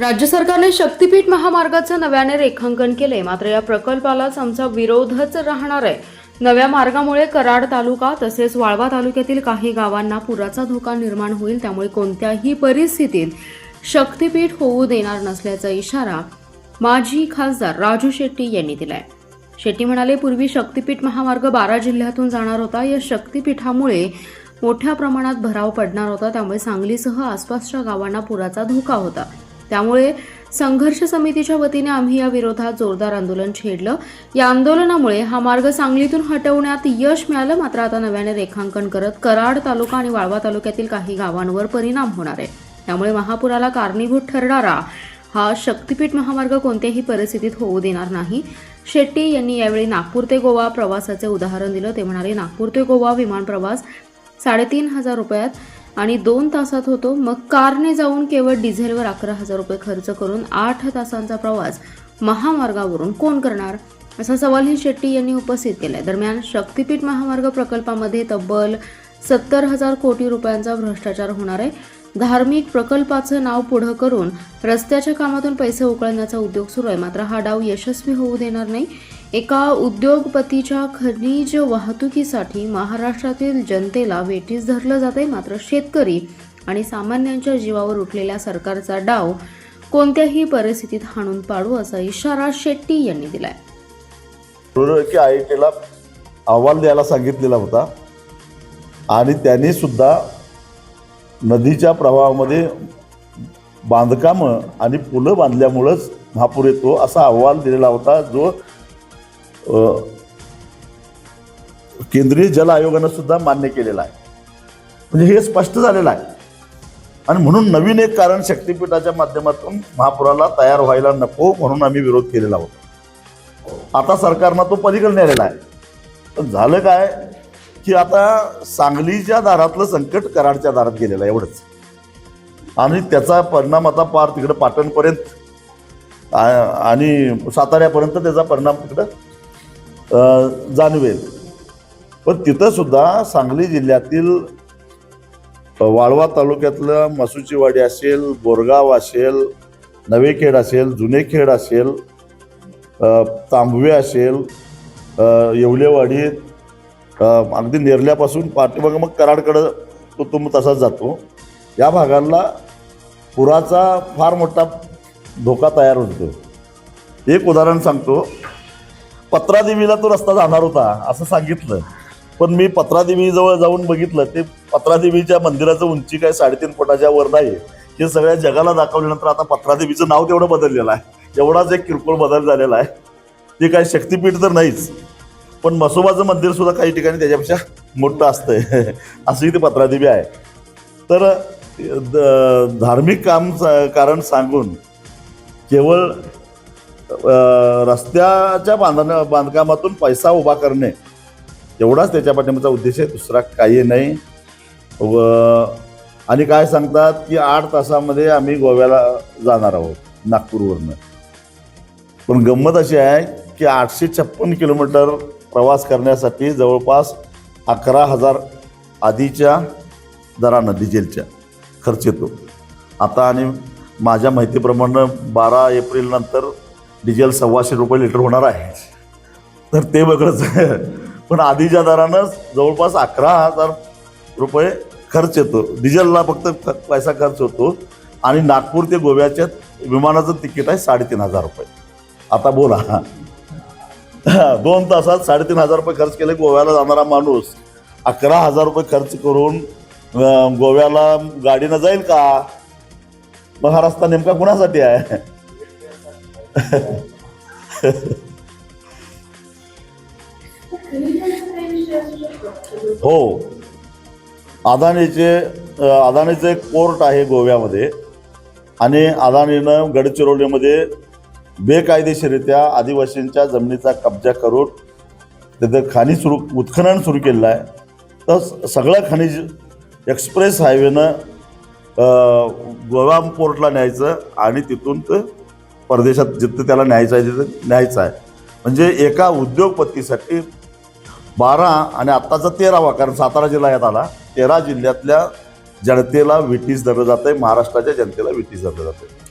राज्य सरकारने शक्तीपीठ महामार्गाचं नव्याने रेखांकन केले, मात्र या प्रकल्पालाच आमचा विरोधच राहणार आहे। नव्या मार्गामुळे कराड तालुका तसेच वाळवा तालुक्यातील काही गावांना पुराचा धोका निर्माण होईल, त्यामुळे कोणत्याही परिस्थितीत शक्तीपीठ होऊ देणार नसल्याचा इशारा माजी खासदार राजू शेट्टी यांनी दिलाय। शेट्टी म्हणाले, पूर्वी शक्तीपीठ महामार्ग 12 जिल्ह्यातून जाणार होता। या शक्तीपीठामुळे मोठ्या प्रमाणात भराव पडणार होता, त्यामुळे सांगलीसह आसपासच्या गावांना पुराचा धोका होता। त्यामुळे संघर्ष समितीच्या वतीने आम्ही या विरोधात जोरदार आंदोलन छेडलं। या आंदोलनामुळे हा मार्ग सांगलीतून हटवण्यात यश मिळालं, मात्र आता नव्याने रेखांकन करत कराड तालुका आणि वाळवा तालुक्यातील काही गावांवर परिणाम होणार आहे। त्यामुळे महापुराला कारणीभूत ठरणारा हा शक्तीपीठ महामार्ग कोणत्याही परिस्थितीत होऊ देणार नाही। शेट्टी यांनी यावेळी नागपूर ते गोवा प्रवासाचे उदाहरण दिलं। ते म्हणाले, नागपूर ते गोवा विमान प्रवास 3,500 रुपयात आणि 2 तासात होतो, मग कारने जाऊन केवळ डिझेलवर 11,000 रुपये खर्च करून 8 तासांचा प्रवास महामार्गावरून कोण करणार, असा सवालही शेट्टी यांनी उपस्थित केलाय। दरम्यान शक्तीपीठ महामार्ग प्रकल्पामध्ये तब्बल 70,000 कोटी रुपयांचा भ्रष्टाचार होणार आहे। धार्मिक प्रकल्पाचं नाव पुढं करून रस्त्याच्या कामातून पैसे उकळण्याचा उद्योग सुरू आहे, मात्र हा डाव यशस्वी होऊ देणार नाही। एका उद्योगपतीच्या खनिज वाहतुकीसाठी महाराष्ट्रातील जनतेला वेठीस धरलं जाते, मात्र शेतकरी आणि सामान्यांच्या जीवावर उठलेल्या सरकारचा डाव कोणत्याही परिस्थितीत हाणून पाडू, असा इशारा शेट्टी यांनी दिलाय। IITला अहवाल द्यायला सांगितलेला होता आणि त्यांनी सुद्धा नदीच्या प्रवाहामध्ये बांधकाम आणि पुलं बांधल्यामुळेच महापूर येतो असा अहवाल दिलेला होता, जो केंद्रीय जल आयोगानं सुद्धा मान्य केलेला आहे। म्हणजे हे स्पष्ट झालेलं आहे आणि म्हणून नवीन एक कारण शक्तीपीठाच्या माध्यमातून महापुराला तयार व्हायला नको म्हणून आम्ही विरोध केलेला होता। आता सरकारनं तो पलीकडे नेलेला आहे। पण झालं काय की आता सांगलीच्या दारातलं संकट कराडच्या दारात गेलेलं आहे, एवढंच। आणि त्याचा परिणाम आता पार तिकडे पाटणपर्यंत आणि साताऱ्यापर्यंत त्याचा परिणाम तिकडं जाणवेल। पण तिथं सुद्धा सांगली जिल्ह्यातील वाळवा तालुक्यातलं मसुचीवाडी असेल, बोरगाव असेल, नवेखेड असेल, जुनेखेड असेल, तांबवे असेल, येवलेवाडी, अगदी नेरल्यापासून पाठीमागं मग कराडकडं तो तसाच जातो। या भागाला पुराचा फार मोठा धोका तयार होतो। एक उदाहरण सांगतो, पत्रादेवीला तो रस्ता जाणार होता असं सांगितलं, पण मी पत्रादेवीजवळ जाऊन बघितलं, ते पत्रादेवीच्या मंदिराचं उंची काय 3.5 फुटाच्या वर नाही। हे सगळ्या जगाला दाखवल्यानंतर आता पत्रादेवीचं नाव तेवढं बदललेलं आहे, एवढाच एक किरकोळ बदल झालेला आहे। ते काय शक्तीपीठ तर नाहीच, पण म्हसोबाचं मंदिर सुद्धा काही ठिकाणी त्याच्यापेक्षा मोठं असतंय अशी ती पत्रादेवी आहे। तर धार्मिक कारण सांगून केवळ रस्त्याच्या बांधकामातून पैसा उभा करणे एवढाच त्याच्या पाठीमागचा उद्देश आहे, दुसरा काही नाही। आणि काय सांगतात की 8 तासामध्ये आम्ही गोव्याला जाणार आहोत नागपूरवरनं। पण गंमत अशी आहे की 856 किलोमीटर प्रवास करण्यासाठी जवळपास 11,000 आधीच्या दरानं डिझेलच्या खर्च येतो। आता आणि माझ्या माहितीप्रमाणे 12 एप्रिल नंतर डिझेल 1,200 रुपये लिटर होणार आहे, तर ते वेगळंच आहे। पण आधीच्या दरानं जवळपास 11,000 रुपये खर्च येतो, डिझेलला फक्त पैसा खर्च होतो। आणि नागपूर ते गोव्याच्या विमानाचं तिकीट आहे 3,500 रुपये। आता बोला, 2 तासात 3,500 रुपये खर्च केले गोव्याला जाणारा माणूस 11,000 रुपये खर्च करून गोव्याला गाडीनं जाईल का? मग हा रस्ता नेमका कुणासाठी आहे? हो, अदानीचं एक पोर्ट आहे गोव्यामध्ये आणि अदानीनं गडचिरोलीमध्ये बेकायदेशीरित्या आदिवासींच्या जमिनीचा कब्जा करून तिथं उत्खनन सुरू केलेलं आहे। तर सगळं खनिज एक्सप्रेस हायवेनं गोवा पोर्टला न्यायचं आणि तिथून ते परदेशात जिथं त्याला न्यायचं आहे तिथं न्यायचं आहे। म्हणजे एका उद्योगपतीसाठी 12 आणि आत्ताचा 13वा, कारण सातारा जिल्ह्यात आला, 13 जिल्ह्यातल्या जनतेला विटीस धरलं जातं आहे, महाराष्ट्राच्या जनतेला विटीस धरलं जातं आहे।